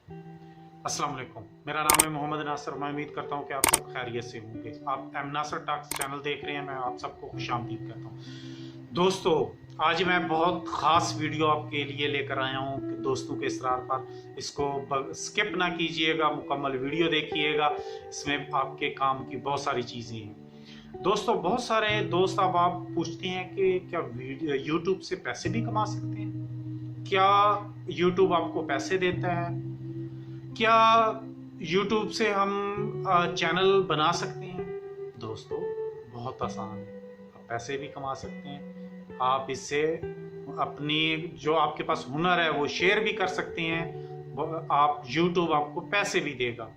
अस्सलाम वालेकुम। मेरा नाम है मोहम्मद नासिर। मैं उम्मीद करता हूँ कि आप सब खैरियत से होंगे। आप एम नासिर टॉक्स चैनल देख रहे हैं। मैं आप सबको खुशामदीद कहता हूँ। दोस्तों, आज मैं बहुत ख़ास वीडियो आपके लिए लेकर आया हूँ कि दोस्तों के इसरार पर इसको स्किप ना कीजिएगा, मुकम्मल वीडियो देखिएगा। इसमें आपके काम की बहुत सारी चीज़ें हैं। दोस्तों, बहुत सारे दोस्त अब आप पूछते हैं कि क्या यूट्यूब से पैसे भी कमा सकते हैं? क्या यूट्यूब आपको पैसे देता है? क्या YouTube से हम चैनल बना सकते हैं? दोस्तों, बहुत आसान है। आप पैसे भी कमा सकते हैं। आप इससे अपनी जो आपके पास हुनर है वो शेयर भी कर सकते हैं। आप YouTube आपको पैसे भी देगा।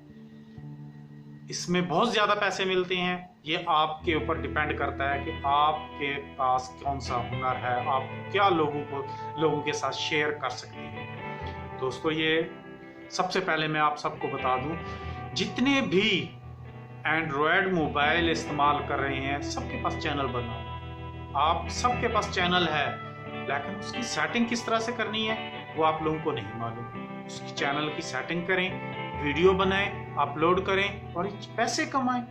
इसमें बहुत ज़्यादा पैसे मिलते हैं। ये आपके ऊपर डिपेंड करता है कि आपके पास कौन सा हुनर है, आप क्या लोगों के साथ शेयर कर सकते हैं। दोस्तों, ये सबसे पहले मैं आप सबको बता दूं, जितने भी एंड्रॉयड मोबाइल इस्तेमाल कर रहे हैं सबके पास चैनल बनाओ। आप सबके पास चैनल है, लेकिन उसकी सेटिंग किस तरह से करनी है वो आप लोगों को नहीं मालूम। उसकी चैनल की सेटिंग करें, वीडियो बनाएं, अपलोड करें और पैसे कमाएं।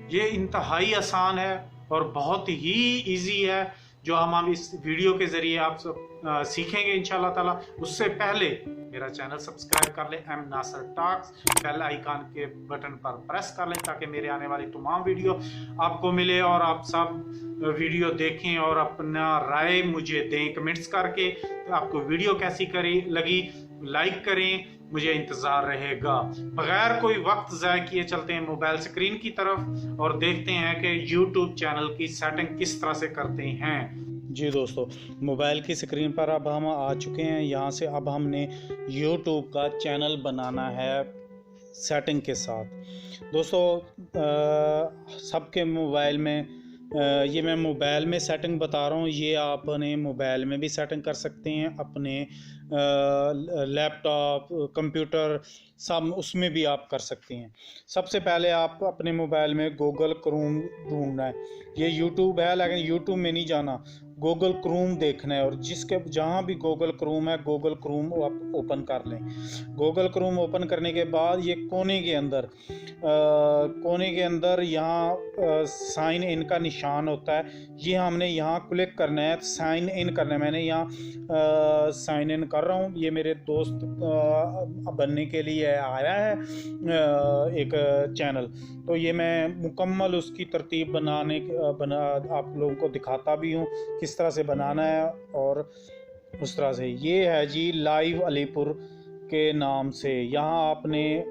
ये इंतहाई आसान है और बहुत ही इजी है, जो हम इस वीडियो के जरिए आप सब सीखेंगे इंशाल्लाह ताला। उससे पहले मेरा चैनल सब्सक्राइब कर लें, M Nasir talks, bell icon के बटन पर प्रेस कर लें ताकि मेरे आने वाली तमाम वीडियो आपको मिले और आप सब वीडियो देखें और अपना राय मुझे दें कमेंट्स करके। तो आपको वीडियो कैसी लगी लाइक करें, मुझे इंतज़ार रहेगा। बगैर कोई वक्त ज़ाय किए चलते हैं मोबाइल स्क्रीन की तरफ और देखते हैं कि यूट्यूब चैनल की सेटिंग किस तरह से करते हैं। जी दोस्तों, मोबाइल की स्क्रीन पर अब हम आ चुके हैं। यहाँ से अब हमने यूट्यूब का चैनल बनाना है सेटिंग के साथ। दोस्तों, सबके मोबाइल में ये मैं मोबाइल में सेटिंग बता रहा हूँ, ये आप अपने मोबाइल में भी सेटिंग कर सकते हैं, अपने लैपटॉप, कंप्यूटर, सब उसमें भी आप कर सकते हैं। सबसे पहले आप अपने मोबाइल में गूगल क्रोम ढूंढना है। ये यूट्यूब है लेकिन यूट्यूब में नहीं जाना, गूगल क्रोम देखना है और जहाँ भी गूगल क्रोम है, गूगल क्रोम आप ओपन कर लें। गूगल क्रोम ओपन करने के बाद ये कोने के अंदर यहाँ साइन इन का निशान होता है, ये हमने यहाँ क्लिक करना है, साइन इन करना है। मैंने यहाँ साइन इन कर रहा हूँ। ये मेरे दोस्त बनने के लिए आया है एक चैनल, तो ये मैं मुकम्मल उसकी तरतीब आप लोगों को दिखाता भी हूँ किस तरह से बनाना है। और उस तरह से ये है जी लाइव अलीपुर के नाम से। यहाँ आपने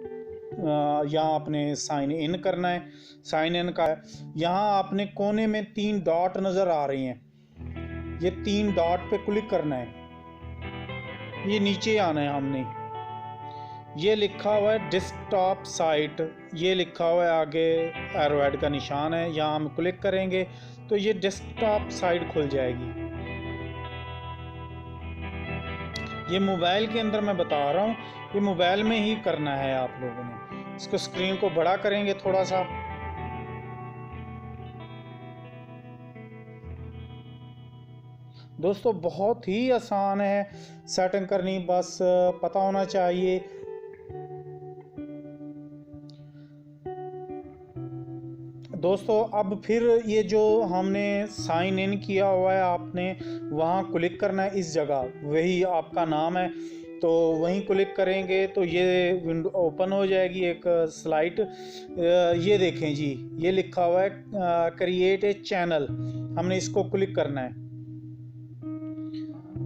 साइन इन करना है। साइन इन का यहाँ आपने कोने में 3 डॉट नज़र आ रही हैं, ये 3 डॉट पे क्लिक करना है। ये नीचे आना है, हमने ये लिखा हुआ है डेस्कटॉप साइट, ये लिखा हुआ है, आगे एरोहेड का निशान है, यहाँ हम क्लिक करेंगे तो ये डेस्कटॉप साइट खुल जाएगी। ये मोबाइल के अंदर मैं बता रहा हूँ, ये मोबाइल में ही करना है आप लोगों ने। इसको स्क्रीन को बड़ा करेंगे थोड़ा सा। दोस्तों, बहुत ही आसान है सेटिंग करनी, बस पता होना चाहिए। दोस्तों, अब फिर ये जो हमने साइन इन किया हुआ है, आपने वहाँ क्लिक करना है, इस जगह वही आपका नाम है, तो वहीं क्लिक करेंगे तो ये विंडो ओपन हो जाएगी, एक स्लाइड। ये देखें जी, ये लिखा हुआ है क्रिएट ए चैनल, हमने इसको क्लिक करना है।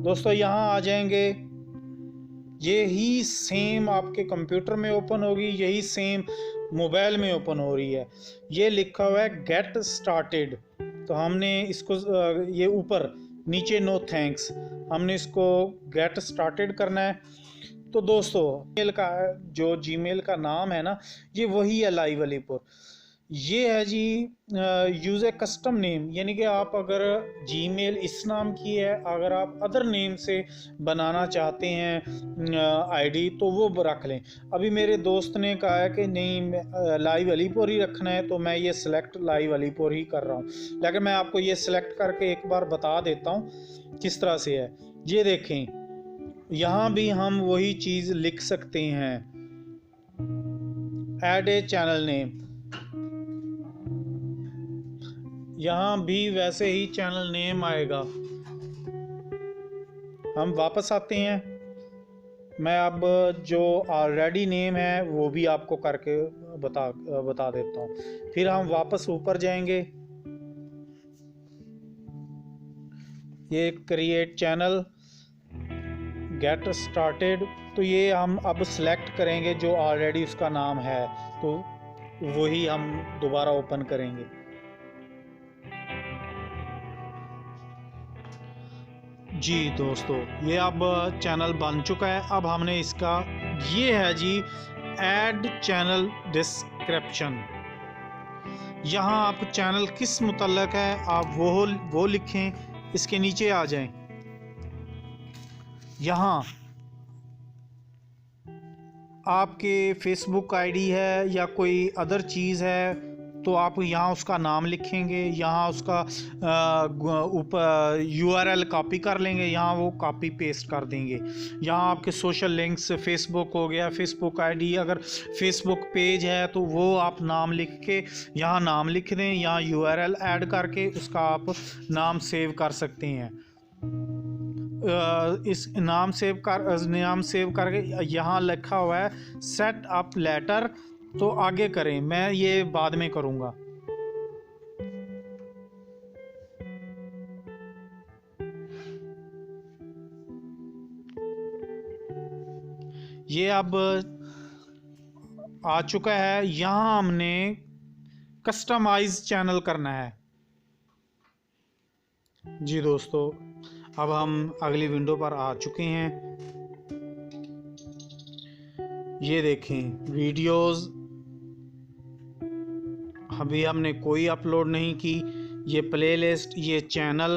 दोस्तों, यहाँ आ जाएंगे, यही सेम आपके कंप्यूटर में ओपन होगी, यही सेम मोबाइल में ओपन हो रही है। ये लिखा हुआ है गेट स्टार्टेड, तो हमने इसको ये ऊपर नीचे नो थैंक्स, हमने इसको गेट स्टार्टेड करना है। तो दोस्तों, मेल का जो जीमेल का नाम है ना, ये वही है लाइव अलीपुर। ये है जी यूज़ ए कस्टम नेम, यानी कि आप अगर जीमेल इस नाम की है, अगर आप अदर नेम से बनाना चाहते हैं आईडी तो वो रख लें। अभी मेरे दोस्त ने कहा है कि नहीं लाइव अलीपुर ही रखना है, तो मैं ये सिलेक्ट लाइव अलीपुर ही कर रहा हूँ। लेकिन मैं आपको ये सिलेक्ट करके एक बार बता देता हूँ किस तरह से है। ये देखें, यहाँ भी हम वही चीज़ लिख सकते हैं, ऐड ए चैनल नेम, यहाँ भी वैसे ही चैनल नेम आएगा। हम वापस आते हैं, मैं अब जो ऑलरेडी नेम है वो भी आपको करके बता देता हूँ। फिर हम वापस ऊपर जाएंगे, ये क्रिएट चैनल, गेट स्टार्टेड, तो ये हम अब सिलेक्ट करेंगे जो ऑलरेडी उसका नाम है, तो वही हम दोबारा ओपन करेंगे। जी दोस्तों, ये अब चैनल बन चुका है। अब हमने इसका, ये है जी ऐड चैनल डिस्क्रिप्शन, यहाँ आप चैनल किस मुतल्लक है आप वो लिखें। इसके नीचे आ जाएं, यहाँ आपके फेसबुक आईडी है या कोई अदर चीज़ है तो आप यहाँ उसका नाम लिखेंगे, यहाँ उसका ऊपर URL कॉपी कर लेंगे, यहाँ वो कॉपी पेस्ट कर देंगे। यहाँ आपके सोशल लिंक्स, फेसबुक हो गया, फेसबुक आईडी, अगर फेसबुक पेज है तो वो आप नाम लिख के यहाँ नाम लिख दें, यहाँ URL ऐड करके उसका आप नाम सेव कर सकते हैं। इस नाम सेव करके यहाँ लिखा हुआ है सेट अप लेटर, तो आगे करें, मैं ये बाद में करूँगा। ये अब आ चुका है, यहाँ हमने कस्टमाइज चैनल करना है। जी दोस्तों, अब हम अगली विंडो पर आ चुके हैं। ये देखें वीडियोस अभी हमने कोई अपलोड नहीं की। ये प्लेलिस्ट, ये चैनल,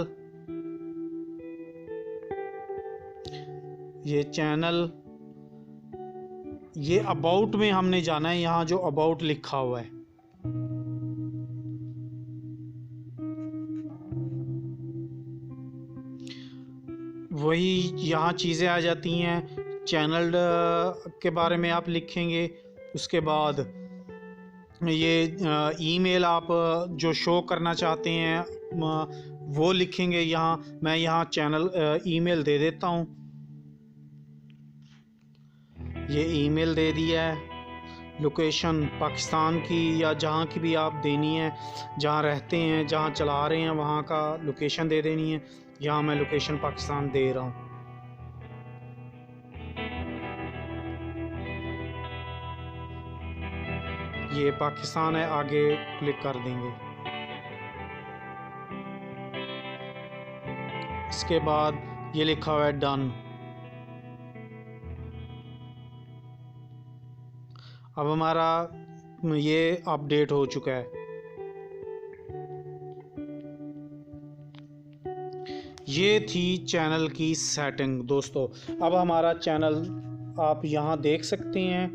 ये अबाउट में हमने जाना है, यहाँ जो अबाउट लिखा हुआ है। वही यहाँ चीज़ें आ जाती हैं। चैनल के बारे में आप लिखेंगे, उसके बाद ये ईमेल आप जो शो करना चाहते हैं वो लिखेंगे। यहाँ मैं यहाँ चैनल ईमेल दे देता हूँ, ये ईमेल दे दिया है। लोकेशन पाकिस्तान की या जहाँ की भी आप देनी है, जहाँ रहते हैं, जहाँ चला रहे हैं वहाँ का लोकेशन दे देनी है। यहाँ मैं लोकेशन पाकिस्तान दे रहा हूँ। ये पाकिस्तान है, आगे क्लिक कर देंगे। इसके बाद ये लिखा हुआ है डन। अब हमारा ये अपडेट हो चुका है। ये थी चैनल की सेटिंग दोस्तों। अब हमारा चैनल आप यहाँ देख सकते हैं।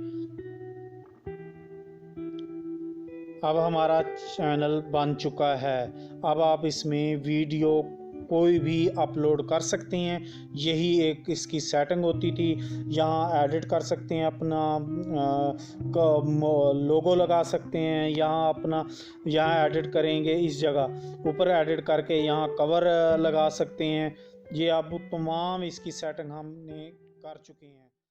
अब हमारा चैनल बन चुका है। अब आप इसमें वीडियो कोई भी अपलोड कर सकते हैं। यही एक इसकी सेटिंग होती थी। यहाँ एडिट कर सकते हैं, अपना लोगो लगा सकते हैं। यहाँ एडिट करेंगे, इस जगह ऊपर एडिट करके यहाँ कवर लगा सकते हैं। ये अब तमाम इसकी सेटिंग हमने कर चुके हैं।